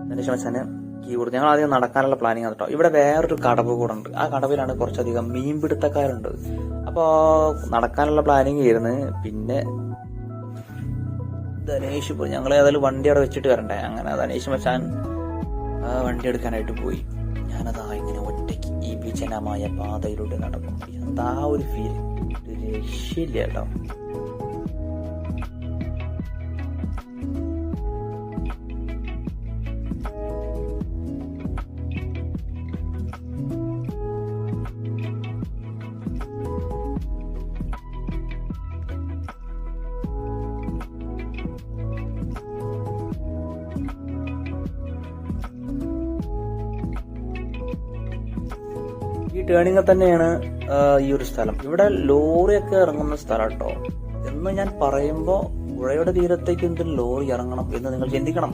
അതിനുശേഷം മച്ചാന് കീ കൊടുത്തു. ഞങ്ങൾ ആദ്യം നടക്കാനുള്ള പ്ലാനിങ് ആണ് കേട്ടോ. ഇവിടെ വേറൊരു കടവ് കൂടെ ഉണ്ട്. ആ കടവിലാണ് കുറച്ചധികം മീൻപിടുത്തക്കാരുണ്ട്. അപ്പോ നടക്കാനുള്ള പ്ലാനിങ് ആയിരുന്നു. പിന്നെ ധനേഷ് പോയി. ഞങ്ങൾ ഏതായാലും വണ്ടി അവിടെ വെച്ചിട്ട് വരണ്ടേ. അങ്ങനെ ധനേഷ് മച്ചാൻ വണ്ടി എടുക്കാനായിട്ട് പോയി. ഞാനതാ ഇങ്ങനെ ഒറ്റയ്ക്ക് ഈ വിജനമായ പാതയിലൂടെ നടക്കും. എന്താ ഒരു ഫീൽ, ഒരു രക്ഷയില്ല കേട്ടോ. ഈ ടേണിങ്ങിൽ തന്നെയാണ് ഈ ഒരു സ്ഥലം. ഇവിടെ ലോറിയൊക്കെ ഇറങ്ങുന്ന സ്ഥലം കേട്ടോ. എന്ന് ഞാൻ പറയുമ്പോ പുഴയുടെ തീരത്തേക്ക് എന്തൊരു ലോറി ഇറങ്ങണം എന്ന് നിങ്ങൾ ചിന്തിക്കണം.